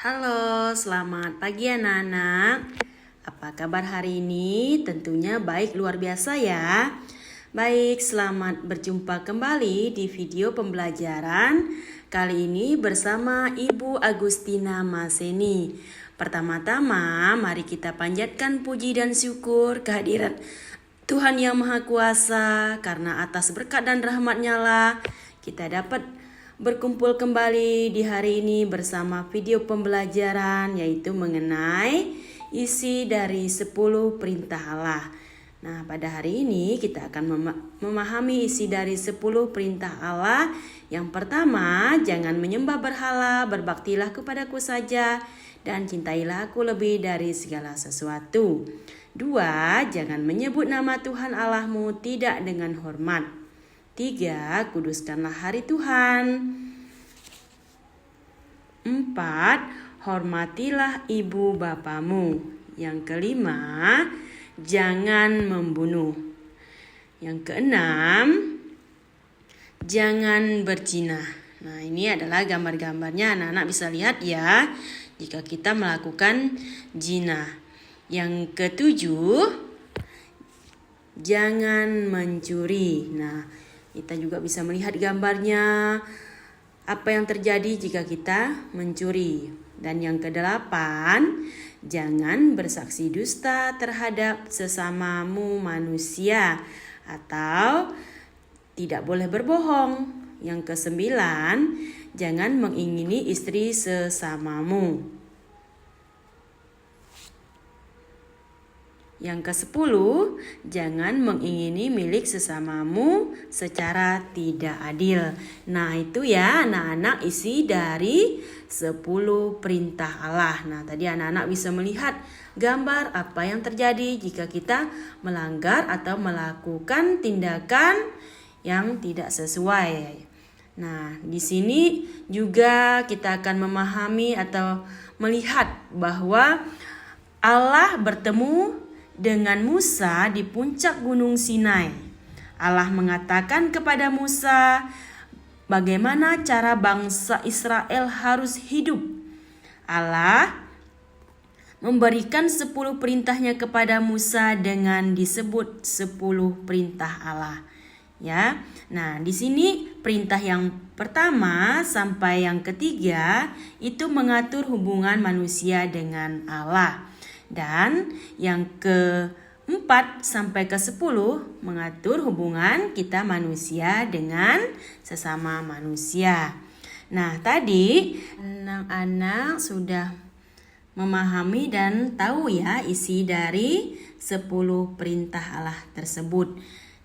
Halo, selamat pagi anak-anak. Apa kabar hari ini? Tentunya baik luar biasa ya. Baik, selamat berjumpa kembali di video pembelajaran. Kali ini bersama Ibu Agustina Maseni. Pertama-tama, mari kita panjatkan puji dan syukur kehadiran Tuhan Yang Maha Kuasa, karena atas berkat dan rahmat-Nya lah kita dapat berkumpul kembali di hari ini bersama video pembelajaran, yaitu mengenai isi dari 10 perintah Allah. Nah, pada hari ini kita akan memahami isi dari 10 perintah Allah. Yang pertama, jangan menyembah berhala, berbaktilah kepadaku saja, dan cintailah aku lebih dari segala sesuatu. 2, jangan menyebut nama Tuhan Allahmu tidak dengan hormat. 3, kuduskanlah hari Tuhan. 4, hormatilah ibu bapamu. Yang kelima, jangan membunuh. Yang keenam, jangan berzina. Nah, ini adalah gambar-gambarnya, anak-anak bisa lihat ya jika kita melakukan zina. Yang ketujuh, jangan mencuri. Nah, kita juga bisa melihat gambarnya apa yang terjadi jika kita mencuri. Dan yang kedelapan, jangan bersaksi dusta terhadap sesamamu manusia atau tidak boleh berbohong. Yang kesembilan, jangan mengingini istri sesamamu. Yang ke-10, jangan mengingini milik sesamamu secara tidak adil. Nah, itu ya anak-anak isi dari 10 perintah Allah. Nah, tadi anak-anak bisa melihat gambar apa yang terjadi jika kita melanggar atau melakukan tindakan yang tidak sesuai. Nah, di sini juga kita akan memahami atau melihat bahwa Allah bertemu dengan Musa di puncak Gunung Sinai. Allah mengatakan kepada Musa bagaimana cara bangsa Israel harus hidup. Allah memberikan 10 perintahnya kepada Musa dengan disebut 10 perintah Allah. Ya. Nah, di sini perintah yang pertama sampai yang ketiga itu mengatur hubungan manusia dengan Allah. Dan yang ke-4 sampai ke-10 mengatur hubungan kita manusia dengan sesama manusia. Nah, tadi anak-anak sudah memahami dan tahu ya isi dari 10 perintah Allah tersebut.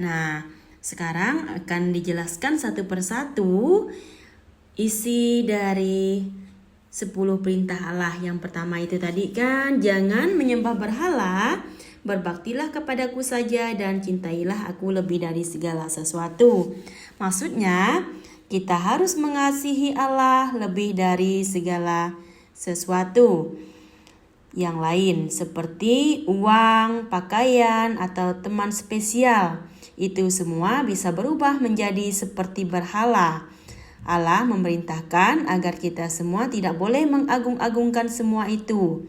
Nah, sekarang akan dijelaskan satu persatu isi dari 10 perintah Allah. Yang pertama itu tadi kan, jangan menyembah berhala, berbaktilah kepadaku saja, dan cintailah aku lebih dari segala sesuatu. Maksudnya, kita harus mengasihi Allah lebih dari segala sesuatu yang lain, seperti uang, pakaian, atau teman spesial. Itu semua bisa berubah menjadi seperti berhala. Allah memerintahkan agar kita semua tidak boleh mengagung-agungkan semua itu.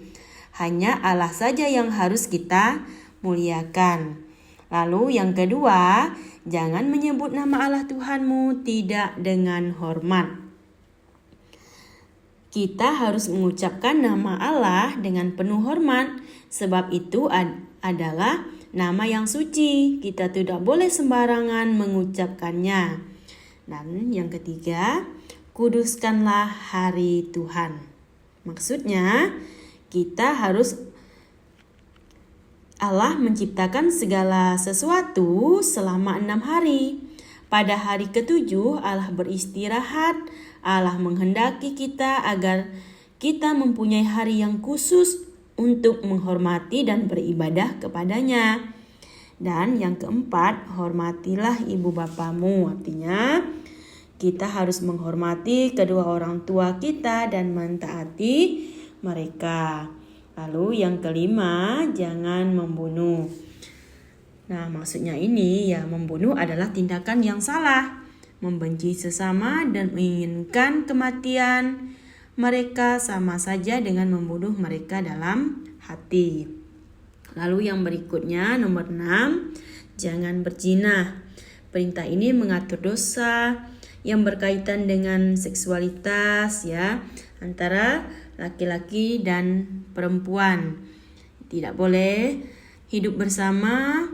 Hanya Allah saja yang harus kita muliakan. Lalu yang kedua, jangan menyebut nama Allah Tuhanmu tidak dengan hormat. Kita harus mengucapkan nama Allah dengan penuh hormat, sebab itu adalah nama yang suci. Kita tidak boleh sembarangan mengucapkannya. Dan yang ketiga, kuduskanlah hari Tuhan. Maksudnya, Allah menciptakan segala sesuatu selama 6 hari. Pada hari ke-7 Allah beristirahat. Allah menghendaki kita agar kita mempunyai hari yang khusus untuk menghormati dan beribadah kepadanya. Dan yang keempat, hormatilah ibu bapamu. Artinya kita harus menghormati kedua orang tua kita dan mentaati mereka. Lalu yang kelima, jangan membunuh. Nah, maksudnya ini ya, membunuh adalah tindakan yang salah, membenci sesama dan menginginkan kematian, mereka sama saja dengan membunuh mereka dalam hati. Lalu yang berikutnya nomor 6, jangan berzina. Perintah ini mengatur dosa yang berkaitan dengan seksualitas ya, antara laki-laki dan perempuan. Tidak boleh hidup bersama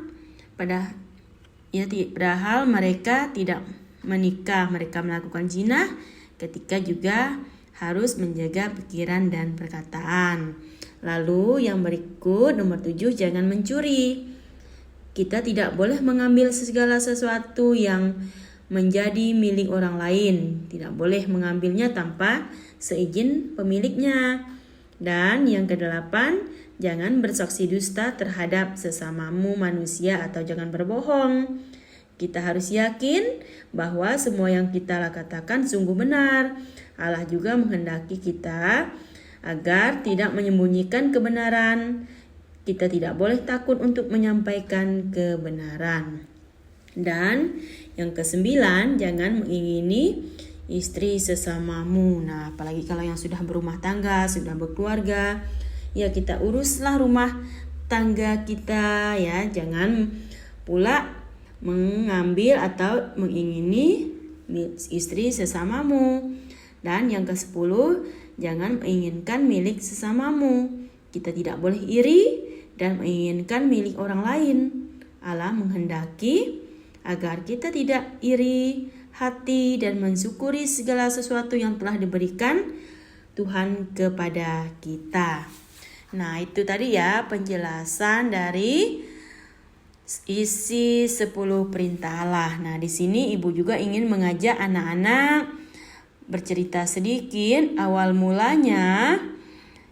padahal mereka tidak menikah, mereka melakukan zina, ketika juga harus menjaga pikiran dan perkataan. Lalu yang berikut nomor 7, jangan mencuri. Kita tidak boleh mengambil segala sesuatu yang menjadi milik orang lain. Tidak boleh mengambilnya tanpa seizin pemiliknya. Dan yang kedelapan, jangan bersaksi dusta terhadap sesamamu manusia atau jangan berbohong. Kita harus yakin bahwa semua yang kita katakan sungguh benar. Allah juga menghendaki kita agar tidak menyembunyikan kebenaran. Kita tidak boleh takut untuk menyampaikan kebenaran. Dan yang ke-9, jangan mengingini istri sesamamu. Nah, apalagi kalau yang sudah berumah tangga, sudah berkeluarga, ya kita uruslah rumah tangga kita ya. Jangan pula mengambil atau mengingini istri sesamamu. Dan yang ke-10, jangan menginginkan milik sesamamu. Kita tidak boleh iri dan menginginkan milik orang lain. Allah menghendaki agar kita tidak iri hati dan mensyukuri segala sesuatu yang telah diberikan Tuhan kepada kita. Nah, itu tadi ya penjelasan dari isi 10 perintah Allah. Nah, di sini ibu juga ingin mengajak anak-anak bercerita sedikit awal mulanya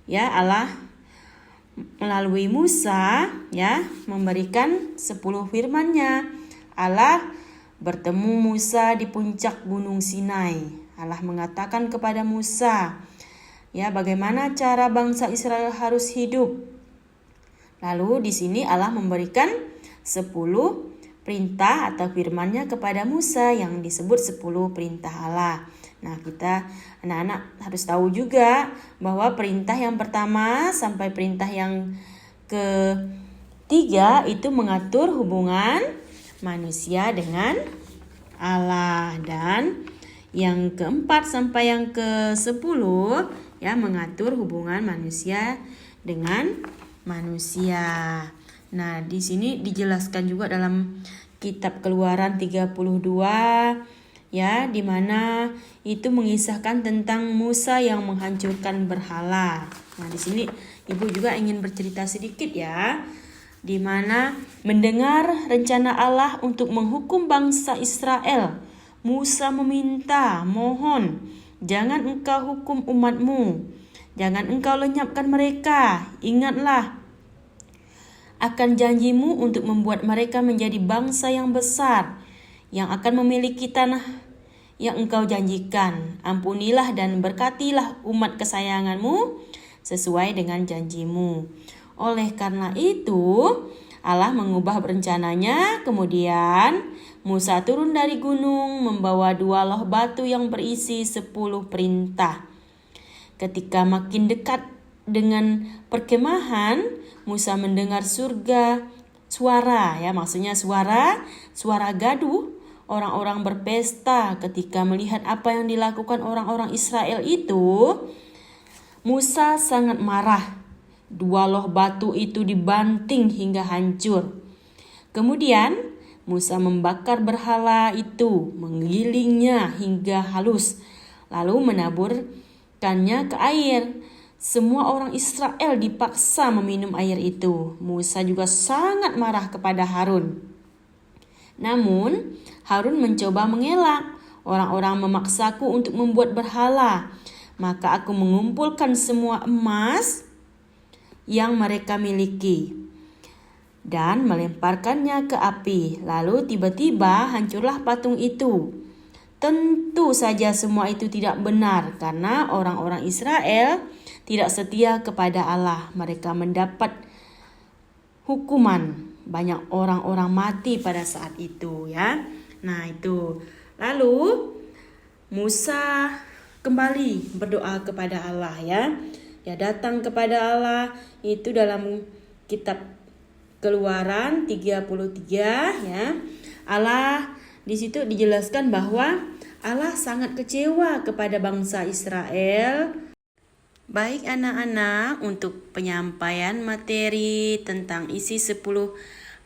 ya, Allah melalui Musa ya memberikan 10 firman-Nya. Allah bertemu Musa di puncak Gunung Sinai. Allah mengatakan kepada Musa ya bagaimana cara bangsa Israel harus hidup. Lalu di sini Allah memberikan 10 perintah atau firman-Nya kepada Musa yang disebut 10 perintah Allah. Nah, kita anak-anak harus tahu juga bahwa perintah yang pertama sampai perintah yang ketiga itu mengatur hubungan manusia dengan Allah. Dan yang keempat sampai yang ke-10 ya mengatur hubungan manusia dengan manusia. Nah, di sini dijelaskan juga dalam kitab Keluaran 32 ya, di mana itu mengisahkan tentang Musa yang menghancurkan berhala. Nah, di sini ibu juga ingin bercerita sedikit ya, di mana mendengar rencana Allah untuk menghukum bangsa Israel, Musa meminta, mohon, jangan engkau hukum umatmu, jangan engkau lenyapkan mereka. Ingatlah akan janjimu untuk membuat mereka menjadi bangsa yang besar, yang akan memiliki tanah yang engkau janjikan. Ampunilah dan berkatilah umat kesayanganmu sesuai dengan janjimu. Oleh karena itu, Allah mengubah rencananya. Kemudian Musa turun dari gunung membawa 2 loh batu yang berisi 10 perintah. Ketika makin dekat dengan perkemahan, Musa mendengar suara ya, maksudnya suara gaduh orang-orang berpesta. Ketika melihat apa yang dilakukan orang-orang Israel itu, Musa sangat marah. 2 loh batu itu dibanting hingga hancur. Kemudian Musa membakar berhala itu, menggilingnya hingga halus, lalu menaburkannya ke air. Semua orang Israel dipaksa meminum air itu. Musa juga sangat marah kepada Harun. Namun Harun mencoba mengelak. Orang-orang memaksaku untuk membuat berhala. Maka aku mengumpulkan semua emas yang mereka miliki dan melemparkannya ke api. Lalu tiba-tiba hancurlah patung itu. Tentu saja semua itu tidak benar karena orang-orang Israel tidak setia kepada Allah. Mereka mendapat hukuman. Banyak orang-orang mati pada saat itu ya. Nah, itu. Lalu Musa kembali berdoa kepada Allah ya. Ya, datang kepada Allah itu dalam kitab Keluaran 33 ya. Allah di situ dijelaskan bahwa Allah sangat kecewa kepada bangsa Israel. Baik anak-anak, untuk penyampaian materi tentang isi 10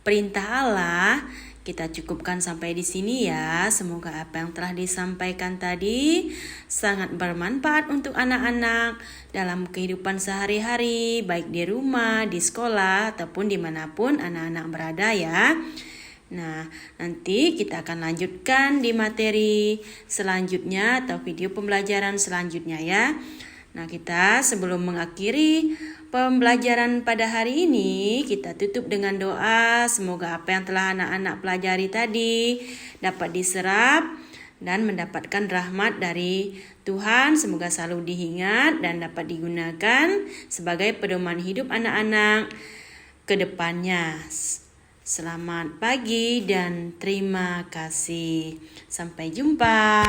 perintah Allah, kita cukupkan sampai di sini ya. Semoga apa yang telah disampaikan tadi sangat bermanfaat untuk anak-anak dalam kehidupan sehari-hari, baik di rumah, di sekolah, ataupun dimanapun anak-anak berada ya. Nah, nanti kita akan lanjutkan di materi selanjutnya atau video pembelajaran selanjutnya ya. Nah, kita sebelum mengakhiri pembelajaran pada hari ini, kita tutup dengan doa. Semoga apa yang telah anak-anak pelajari tadi dapat diserap dan mendapatkan rahmat dari Tuhan. Semoga selalu diingat dan dapat digunakan sebagai pedoman hidup anak-anak ke depannya. Selamat pagi dan terima kasih. Sampai jumpa.